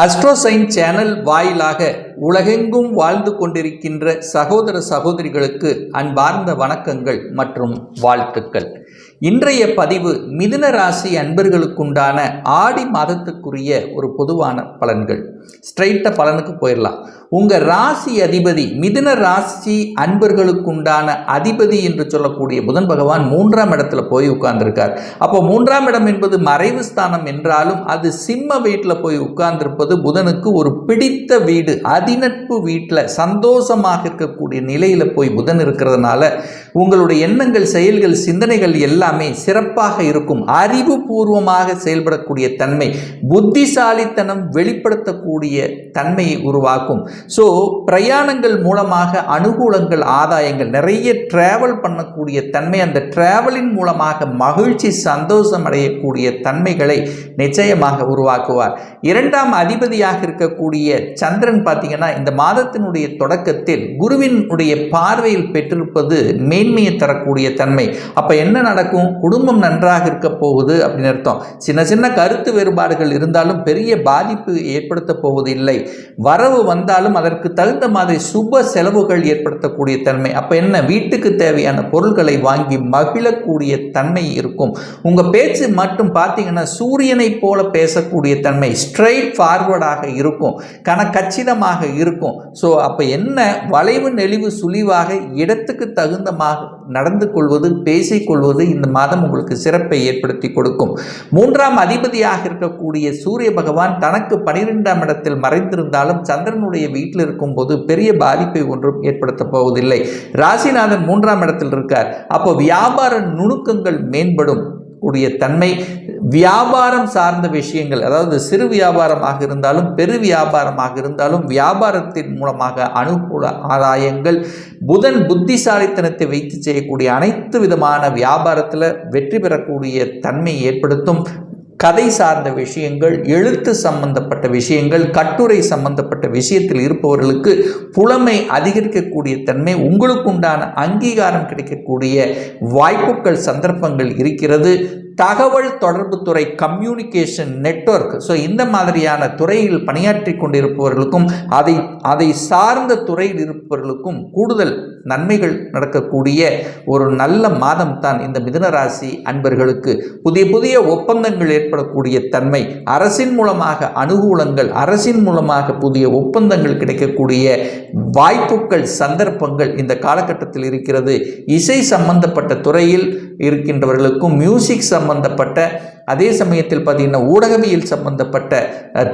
அஸ்ட்ரோசைன் channel வாயிலாக உலகெங்கும் வாழ்ந்து கொண்டிருக்கின்ற சகோதர சகோதரிகளுக்கு அன்பார்ந்த வணக்கங்கள் மற்றும் வாழ்த்துக்கள். இன்றைய பதிவு மிதுன ராசி அன்பர்களுக்குண்டான ஆடி மாதத்துக்குரிய ஒரு பொதுவான பலன்கள். ஸ்ட்ரைட்டாக பலனுக்கு போயிடலாம். உங்கள் ராசி அதிபதி, மிதுன ராசி அன்பர்களுக்குண்டான அதிபதி என்று சொல்லக்கூடிய புதன் பகவான் 3ஆம் இடத்துல போய் உட்கார்ந்துருக்கார். அப்போ 3ஆம் இடம் என்பது மறைவு ஸ்தானம் என்றாலும் அது சிம்ம வீட்டில் போய் உட்கார்ந்திருப்பது புதனுக்கு ஒரு பிடித்த வீடு, அதிநட்பு வீட்டில் சந்தோஷமாக இருக்கக்கூடிய நிலையில் போய் புதன் இருக்கிறதுனால உங்களுடைய எண்ணங்கள், செயல்கள், சிந்தனைகள் எல்லாமே சிறப்பாக இருக்கும். அறிவுபூர்வமாக செயல்படக்கூடிய தன்மை, புத்திசாலித்தனம் வெளிப்படுத்தக்கூடிய தன்மையை உருவாக்கும். ஸோ பிரயாணங்கள் மூலமாக அனுகூலங்கள், ஆதாயங்கள், நிறைய டிராவல் பண்ணக்கூடிய தன்மை, அந்த டிராவலின் மூலமாக மகிழ்ச்சி, சந்தோஷம் அடையக்கூடிய தன்மைகளை நிச்சயமாக உருவாக்குவார். 2ஆம் அதிபதியாக இருக்கக்கூடிய சந்திரன் பார்த்தீங்கன்னா இந்த மாதத்தினுடைய தொடக்கத்தில் குருவினுடைய பார்வையில் பெற்றிருப்பது மேன்மையை தரக்கூடிய தன்மை. அப்போ என்ன நடக்கும்? குடும்பம் நன்றாக இருக்க போகுது அப்படின்னு அர்த்தம். சின்ன சின்ன கருத்து வேறுபாடுகள் இருந்தாலும் பெரிய பாதிப்பு ஏற்படுத்த போவது இல்லை. வரவு வந்தாலும் அதற்கு தகுந்த மாதிரி சுப செலவுகள் ஏற்படுத்தக்கூடிய தன்மை. அப்போ என்ன? வீட்டுக்கு தேவையான பொருட்களை வாங்கி மகிழக்கூடிய தன்மை இருக்கும். உங்கள் பேச்சு மட்டும் பார்த்தீங்கன்னா சூரியனை போல பேசக்கூடிய தன்மை, ஸ்ட்ரெயிட் ஃபார்வர்டாக இருக்கும், கச்சிதமாக இருக்கும். ஸோ அப்போ என்ன? வளைவு நெளிவு சுழிவாக இடத்துக்கு தகுந்தமாக நடந்து கொள்வது, பேசிக்கொள்வது இந்த மாதம் உங்களுக்கு சிறப்பை ஏற்படுத்தி கொடுக்கும். 3ஆம் அதிபதியாக இருக்கக்கூடிய சூரிய பகவான் தனக்கு 12ஆம் இடத்தில் மறைந்திருந்தாலும் சந்திரனுடைய வீட்டில் இருக்கும்போது பெரிய பாதிப்பை ஒன்றும் ஏற்படுத்த போவதில்லை. ராசிநாதன் 3ஆம் இடத்தில் இருக்கார். அப்போ வியாபார நுணுக்கங்கள் மேம்படும் கூடிய தன்மை, வியாபாரம் சார்ந்த விஷயங்கள், அதாவது சிறு வியாபாரமாக இருந்தாலும் பெரு வியாபாரமாக இருந்தாலும் வியாபாரத்தின் மூலமாக அனுகூல ஆதாயங்கள், புதன் புத்திசாலித்தனத்தை வைத்து செய்யக்கூடிய அனைத்து விதமான வியாபாரத்தில் வெற்றி பெறக்கூடிய தன்மை ஏற்படுத்தும். கதை சார்ந்த விஷயங்கள், எழுத்து சம்பந்தப்பட்ட விஷயங்கள், கட்டுரை சம்பந்தப்பட்ட விஷயத்தில் இருப்பவர்களுக்கு புலமை அதிகரிக்கக்கூடிய தன்மை, உங்களுக்கு உண்டான அங்கீகாரம் கிடைக்கக்கூடிய வாய்ப்புகள், சந்தர்ப்பங்கள் இருக்கிறது. தகவல் தொடர்பு துறை, கம்யூனிகேஷன் நெட்வொர்க், ஸோ இந்த மாதிரியான துறையில் பணியாற்றி கொண்டிருப்பவர்களுக்கும் அதை சார்ந்த துறையில் இருப்பவர்களுக்கும் கூடுதல் நன்மைகள் நடக்கக்கூடிய ஒரு நல்ல மாதம் தான் இந்த மிதுன ராசி அன்பர்களுக்கு. புதிய புதிய ஒப்பந்தங்கள் ஏற்படக்கூடிய தன்மை, அரசின் மூலமாக அனுகூலங்கள், அரசின் மூலமாக புதிய ஒப்பந்தங்கள் கிடைக்கக்கூடிய வாய்ப்புகள், சந்தர்ப்பங்கள் இந்த காலகட்டத்தில் இருக்கிறது. இசை சம்பந்தப்பட்ட துறையில் இருக்கின்றவர்களுக்கும், மியூசிக் சம்பந்தப்பட்ட, அதே சமயத்தில் பார்த்தீங்கன்னா ஊடகவியல் சம்பந்தப்பட்ட,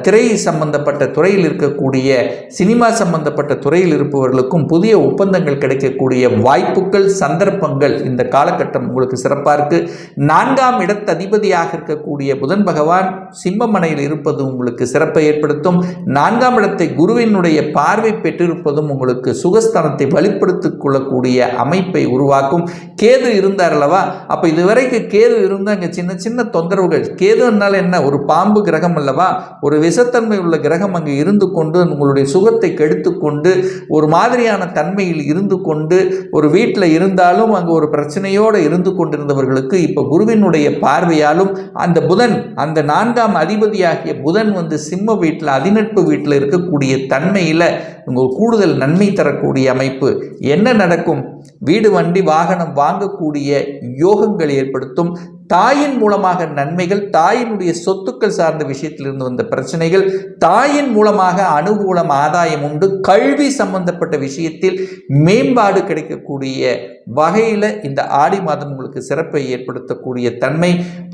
திரை சம்பந்தப்பட்ட துறையில் இருக்கக்கூடிய, சினிமா சம்பந்தப்பட்ட துறையில் இருப்பவர்களுக்கும் புதிய ஒப்பந்தங்கள் கிடைக்கக்கூடிய வாய்ப்புகள், சந்தர்ப்பங்கள் இந்த காலகட்டம் உங்களுக்கு சிறப்பாக இருக்குது. 4ஆம் இடத்து அதிபதியாக இருக்கக்கூடிய புதன் பகவான் சிம்மமனையில் இருப்பது உங்களுக்கு சிறப்பை ஏற்படுத்தும். 4ஆம் இடத்தை குருவினுடைய பார்வை பெற்றிருப்பதும் உங்களுக்கு சுகஸ்தானத்தை வலுப்படுத்திக் கொள்ளக்கூடிய அமைப்பை உருவாக்கும். கேது இருந்தார் அல்லவா? அப்போ இதுவரைக்கும் கேது இருந்தால் அங்கே சின்ன சின்ன தொந்தரவுகள். கேதுனால என்ன? ஒரு பாம்பு கிரகம் அல்லவா? ஒரு விஷத்தன்மை உள்ள கிரகம் அங்கே இருந்து கொண்டு உங்களுடைய சுகத்தை கெடுத்து கொண்டு ஒரு மாதிரியான தன்மையில் இருந்து கொண்டு ஒரு வீட்டில் இருந்தாலும் அங்கே ஒரு பிரச்சனையோடு இருந்து கொண்டிருந்தவர்களுக்கு இப்போ குருவினுடைய பார்வையாலும் அந்த புதன், அந்த 4ஆம் அதிபதியாகிய புதன் சிம்ம வீட்டில், அதிநட்பு வீட்டில் இருக்கக்கூடிய தன்மையில் உங்கள் கூடுதல் நன்மை தரக்கூடிய அமைப்பு. என்ன நடக்கும்? வீடு, வண்டி, வாகனம் வாங்கக்கூடிய யோகங்கள் ஏற்படுத்தும். தாயின் மூலமாக நன்மைகள், தாயினுடைய சொத்துக்கள் சார்ந்த விஷயத்திலிருந்து வந்த பிரச்சனைகள், தாயின் மூலமாக அனுகூலம், ஆதாயம் உண்டு. கல்வி சம்பந்தப்பட்ட விஷயத்தில் மேம்பாடு கிடைக்கக்கூடிய வகையில் இந்த ஆடி மாதம் உங்களுக்கு சிறப்பை ஏற்படுத்தக்கூடிய தன்மை.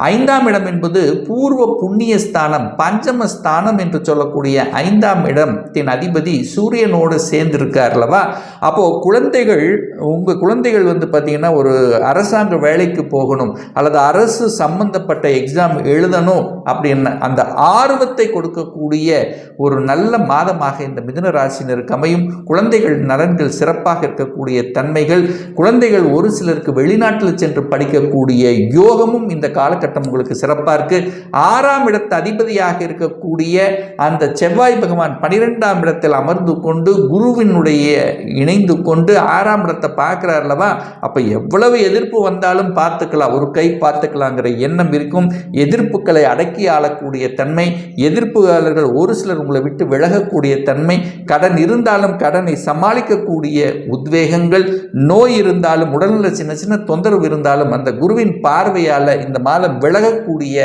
5ஆம் இடம் என்பது பூர்வ புண்ணிய ஸ்தானம், பஞ்சம ஸ்தானம் என்று சொல்லக்கூடிய 5ஆம் இடத்தின் அதிபதி சூரியனோடு சேர்ந்திருக்கார் அல்லவா? அப்போது குழந்தைகள், உங்கள் குழந்தைகள் பார்த்தீங்கன்னா ஒரு அரசாங்க வேலைக்கு போகணும் அல்லது அரசு சம்பந்தப்பட்ட எக்ஸாம் எழுதணும் அப்படின்னு அந்த ஆர்வத்தை கொடுக்கக்கூடிய ஒரு நல்ல மாதமாக இந்த மிதுன ராசினருக்கு அமையும். குழந்தைகள் நலன்கள் சிறப்பாக இருக்கக்கூடிய தன்மைகள், குழந்தை குழந்தைகள் ஒரு சிலருக்கு வெளிநாட்டில் சென்று படிக்கக்கூடிய யோகமும் இந்த காலகட்டம் உங்களுக்கு சிறப்பாக இருக்கு. 6ஆம் இடத்து அதிபதியாக இருக்கக்கூடிய அந்த செவ்வாய் பகவான் 12ஆம் இடத்தில் அமர்ந்து கொண்டு குருவினுடைய இணைந்து கொண்டு 6ஆம் இடத்தை பார்க்கிறார் அல்லவா. அப்போ எவ்வளவு எதிர்ப்பு வந்தாலும் பார்த்துக்கலாம், ஒரு கை பார்த்துக்கலாங்கிற எண்ணம் இருக்கும். எதிர்ப்புகளை அடக்கி ஆளக்கூடிய தன்மை, எதிர்ப்புகாரர்கள் ஒரு சிலர் உங்களை விட்டு விலகக்கூடிய தன்மை, கடன் இருந்தாலும் கடனை சமாளிக்கக்கூடிய உத்வேகங்கள், நோய் இருந்தாலும் உடல்நல சின்ன சின்ன தொந்தரவு இருந்தாலும் அந்த குருவின் பார்வையால் இந்த மாதம் விலகக்கூடிய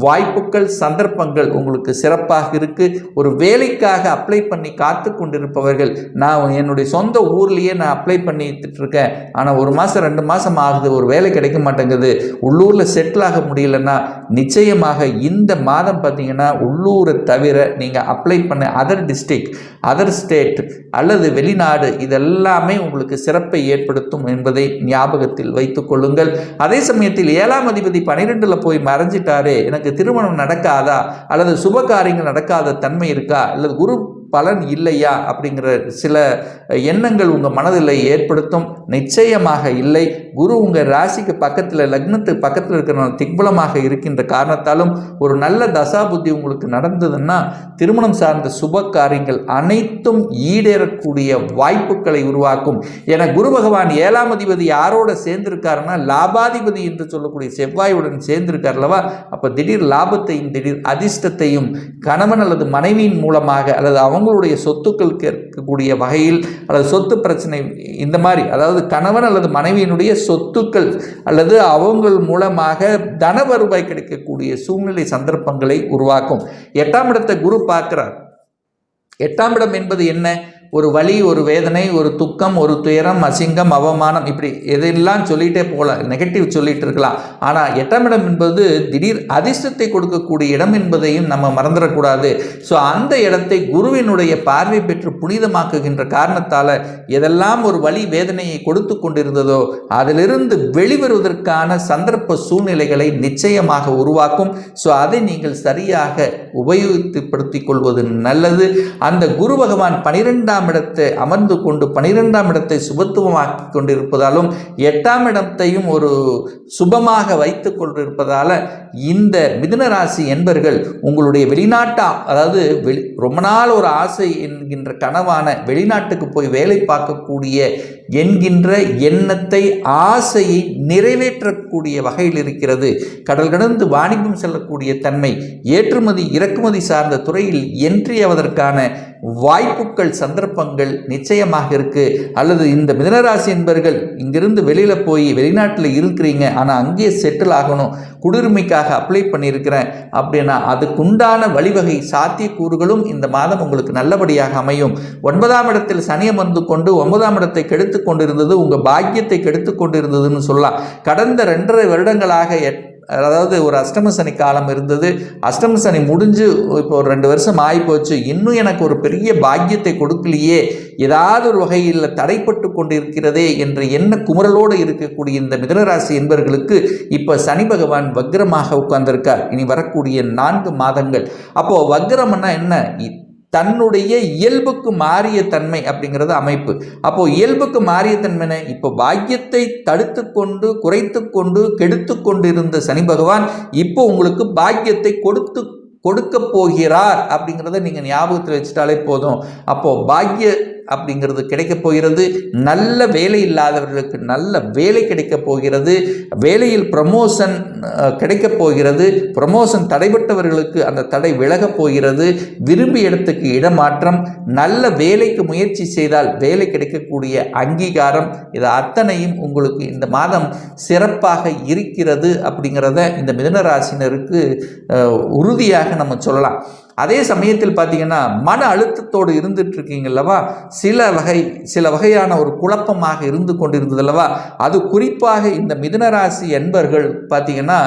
வாய்ப்புகள், சந்தர்ப்பங்கள் உங்களுக்கு சிறப்பாக இருக்கு. ஒரு வேலைக்காக அப்ளை பண்ணி காத்து கொண்டிருப்பவர்கள், நான் என்னுடைய சொந்த ஊர்லேயே நான் அப்ளை பண்ணிட்டு இருக்கேன், ஆனால் 1 மாதம் 2 மாதம் ஆகுது, ஒரு வேலை கிடைக்க மாட்டேங்குது, உள்ளூரில் செட்டில் ஆக முடியலன்னா நிச்சயமாக இந்த மாதம் பார்த்தீங்கன்னா உள்ளூரை தவிர நீங்கள் அப்ளை பண்ண அதர் டிஸ்ட்ரிக்ட், அதர் ஸ்டேட் அல்லது வெளிநாடு இதெல்லாமே உங்களுக்கு சிறப்பை ஏற்படுத்தும் என்பதை ஞாபகத்தில் வைத்துக் கொள்ளுங்கள். அதே சமயத்தில் 7ஆம் அதிபதி 12ல் போய் மறைஞ்சிட்டாரே, எனக்கு திருமணம் நடக்காதா அல்லது சுப காரியங்கள் நடக்காத தன்மை இருக்கா அல்லது குரு பலன் இல்லையா அப்படிங்கிற சில எண்ணங்கள் உங்கள் மனதில் ஏற்படுத்தும். நிச்சயமாக இல்லை. குரு உங்கள் ராசிக்கு பக்கத்தில், லக்னத்துக்கு பக்கத்தில் இருக்கிற திக்பலமாக இருக்கின்ற காரணத்தாலும் ஒரு நல்ல தசாபுத்தி உங்களுக்கு நடந்ததுன்னா திருமணம் சார்ந்த சுப காரியங்கள் அனைத்தும் ஈடேறக்கூடிய வாய்ப்புகளை உருவாக்கும். என குரு பகவான் 7ஆம் அதிபதி யாரோட சேர்ந்திருக்காருன்னா லாபாதிபதி என்று சொல்லக்கூடிய செவ்வாயுடன் சேர்ந்திருக்கார் அல்லவா. அப்போ திடீர் லாபத்தையும் திடீர் அதிர்ஷ்டத்தையும் கணவன் அல்லது மனைவியின் மூலமாக அல்லது அவங்களுடைய சொத்துக்கள் கேட்கக்கூடிய வகையில் அல்லது சொத்து பிரச்சனை இந்த மாதிரி, அதாவது கணவன் அல்லது மனைவியினுடைய சொத்துக்கள் அல்லது அவங்கள் மூலமாக தன வருவாய் கிடைக்கக்கூடிய சூழ்நிலை சந்தர்ப்பங்களை உருவாக்கும். 8ஆம் இடத்தை குரு பார்க்கிறார். 8ஆம் இடம் என்பது என்ன? ஒரு வலி, ஒரு வேதனை, ஒரு துக்கம், ஒரு துயரம், அசிங்கம், அவமானம், இப்படி எதெல்லாம் சொல்லிகிட்டே போகலாம், நெகட்டிவ் சொல்லிட்டு இருக்கலாம். ஆனால் 8ஆம் இடம் என்பது திடீர் அதிர்ஷ்டத்தை கொடுக்கக்கூடிய இடம் என்பதையும் நம்ம மறந்துடக்கூடாது. ஸோ அந்த இடத்தை குருவினுடைய பார்வை பெற்று புனிதமாக்குகின்ற காரணத்தால் எதெல்லாம் ஒரு வலி வேதனையை கொடுத்து கொண்டிருந்ததோ அதிலிருந்து வெளிவருவதற்கான சந்தர்ப்ப சூழ்நிலைகளை நிச்சயமாக உருவாக்கும். ஸோ அதை நீங்கள் சரியாக உபயோகப்படுத்திக் கொள்வது நல்லது. அந்த குரு பகவான் 12ஆம் இடத்தை அமர்ந்து கொண்டு 12ஆம் இடத்தை சுபத்துவமாக்கி கொண்டிருப்பதாலும் 8ஆம் இடத்தையும் ஒரு சுபமாக வைத்துக் கொண்டிருப்பதால இந்த மிதுன ராசி என்பர்கள் உங்களுடைய வெளிநாட்டா, அதாவது ரொம்ப நாள் ஒரு ஆசை என்கின்ற கனவான வெளிநாட்டுக்கு போய் வேலை பார்க்கக்கூடிய என்கின்ற எண்ணத்தை, ஆசையை நிறைவேற்றக்கூடிய வகையில் இருக்கிறது. கடல் கடந்து வாணிபம் செல்லக்கூடிய தன்மை, ஏற்றுமதி இறக்குமதி சார்ந்த துறையில் என்ட்ரி ஆவதற்கான வாய்ப்புகள், சந்தர்ப்பங்கள் நிச்சயமாக இருக்கு. அல்லது இந்த மிதுனராசி என்பர்கள் இங்கிருந்து வெளியில போய் வெளிநாட்டில் இருக்கிறீங்க, ஆனால் அங்கேயே செட்டில் ஆகணும், குடியுரிமைக்காக அப்ளை பண்ணியிருக்கிறேன் அப்படின்னா அதுக்குண்டான வழிவகை சாத்தியக்கூறுகளும் இந்த மாதம் உங்களுக்கு நல்லபடியாக அமையும். 9ஆம் இடத்தில் சனி அமர்ந்து கொண்டு 9ஆம் இடத்தை கெடுத்து கொண்டிருந்தது, உங்க பாக்கியத்தை கெடுத்து கொண்டிருந்ததுன்னு சொல்லலாம். கடந்த 2.5 வருடங்களாக அதாவது ஒரு அஷ்டம சனி காலம் இருந்தது. அஷ்டம சனி முடிஞ்சு இப்போ ஒரு 2 வருஷம் ஆகிப்போச்சு. இன்னும் எனக்கு ஒரு பெரிய பாக்கியத்தை கொடுக்கலையே, ஏதாவது ஒரு வகையில் தடைப்பட்டு கொண்டிருக்கிறதே என்ற எண்ண குமுறலோடு இருக்கக்கூடிய இந்த மிதுனராசி என்பவர்களுக்கு இப்போ சனி பகவான் வக்ரமாக உட்கார்ந்திருக்கார். இனி வரக்கூடிய 4 மாதங்கள். அப்போ வக்ரம்னா என்ன? தன்னுடைய இயல்புக்கு மாறிய தன்மை அப்படிங்கிறது அமைப்பு. அப்போ இயல்புக்கு மாறிய தன்மை, இப்போ பாக்கியத்தை தடுத்து கொண்டு குறைத்து கொண்டு கெடுத்து கொண்டு இருந்த சனி பகவான் இப்போ உங்களுக்கு பாக்கியத்தை கொடுக்க போகிறார் அப்படிங்கிறத நீங்கள் ஞாபகத்தில் வச்சுட்டாலே போதும். அப்போ பாக்கிய அப்படிங்கிறது கிடைக்க போகிறது. நல்ல வேலை இல்லாதவர்களுக்கு நல்ல வேலை கிடைக்க போகிறது. வேலையில் ப்ரமோஷன் கிடைக்க போகிறது. ப்ரமோஷன் தடைபட்டவர்களுக்கு அந்த தடை விலகப் போகிறது. விரும்பிய இடத்துக்கு இடமாற்றம், நல்ல வேலைக்கு முயற்சி செய்தால் வேலை கிடைக்கக்கூடிய அங்கீகாரம், இது அத்தனையும் உங்களுக்கு இந்த மாதம் சிறப்பாக இருக்கிறது அப்படிங்கிறத இந்த மிதுன ராசினருக்கு உறுதியாக நம்ம சொல்லலாம். அதே சமயத்தில் பார்த்தீங்கன்னா மன அழுத்தத்தோடு இருந்துட்டு இருக்கீங்கல்லவா, சில வகையான ஒரு குழப்பமாக இருந்து கொண்டிருந்ததல்லவா, அது குறிப்பாக இந்த மிதுனராசி என்பர்கள் பார்த்தீங்கன்னா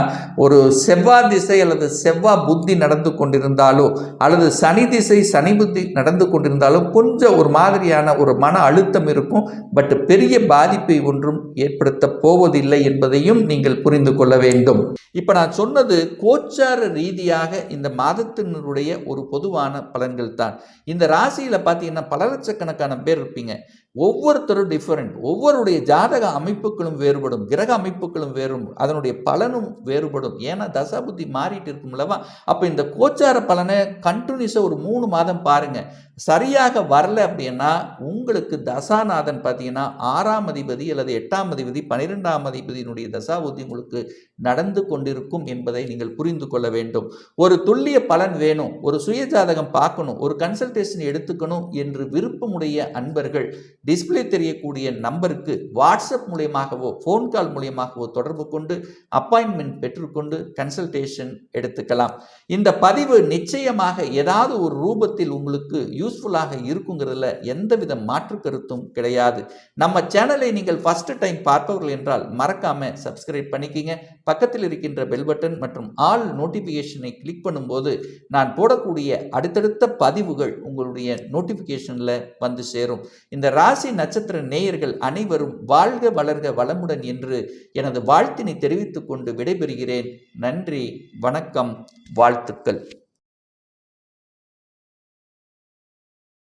ஒரு செவ்வாய் திசை அல்லது செவ்வாய் புத்தி நடந்து கொண்டிருந்தாலோ அல்லது சனி திசை சனி புத்தி நடந்து கொண்டிருந்தாலோ கொஞ்சம் ஒரு மாதிரியான ஒரு மன அழுத்தம் இருக்கும். பட் பெரிய பாதிப்பை ஒன்றும் ஏற்படுத்த போவதில்லை என்பதையும் நீங்கள் புரிந்து கொள்ள வேண்டும். இப்போ நான் சொன்னது கோச்சார ரீதியாக இந்த மாதத்தினுடைய ஒரு பொதுவான பலன்கள் தான். இந்த ராசியில் பார்த்தீங்கன்னா பல லட்சக்கணக்கான பேர் இருப்பீங்க. ஒவ்வொருத்தரும் டிஃபரெண்ட், ஒவ்வொருடைய ஜாதக அமைப்புகளும் வேறுபடும், கிரக அமைப்புகளும் அதனுடைய பலனும் வேறுபடும். ஏன்னா தசாபுத்தி மாறிட்டு இருக்கும்லவா. அப்போ இந்த கோச்சார பலனை கண்டினியூஸாக ஒரு 3 மாதம் பாருங்கள். சரியாக வரல அப்படின்னா உங்களுக்கு தசாநாதன் பார்த்தீங்கன்னா 6ஆம் அதிபதி அல்லது 8ஆம் அதிபதி 12ஆம் அதிபதியினுடைய தசாபுத்தி உங்களுக்கு நடந்து கொண்டிருக்கும் என்பதை நீங்கள் புரிந்து கொள்ள வேண்டும். ஒரு துல்லிய பலன் வேணும், ஒரு சுய ஜாதகம் பார்க்கணும், ஒரு கன்சல்டேஷன் எடுத்துக்கணும் என்று விருப்பமுடைய அன்பர்கள் டிஸ்பிளே தெரியக்கூடிய நம்பருக்கு வாட்ஸ்அப் மூலியமாகவோ ஃபோன் கால் மூலியமாகவோ தொடர்பு கொண்டு அப்பாயின்மெண்ட் பெற்றுக்கொண்டு கன்சல்டேஷன் எடுத்துக்கலாம். இந்த பதிவு நிச்சயமாக ஏதாவது ஒரு ரூபத்தில் உங்களுக்கு யூஸ்ஃபுல்லாக இருக்குங்கிறதுல எந்தவித மாற்று கருத்தும் கிடையாது. நம்ம சேனலை நீங்கள் ஃபர்ஸ்ட் டைம் பார்ப்பவர்கள் என்றால் மறக்காம சப்ஸ்கிரைப் பண்ணிக்கிங்க. பக்கத்தில் இருக்கின்ற பெல் பட்டன் மற்றும் ஆல் நோட்டிஃபிகேஷனை கிளிக் பண்ணும்போது நான் போடக்கூடிய அடுத்தடுத்த பதிவுகள் உங்களுடைய நோட்டிஃபிகேஷனில் வந்து சேரும். இந்த ராசி நட்சத்திர நேயர்கள் அனைவரும் வாழ்க வளர்க வளமுடன் என்று எனது வாழ்த்தினை தெரிவித்துக் கொண்டு விடைபெறுகிறேன். நன்றி, வணக்கம், வாழ்த்துக்கள்.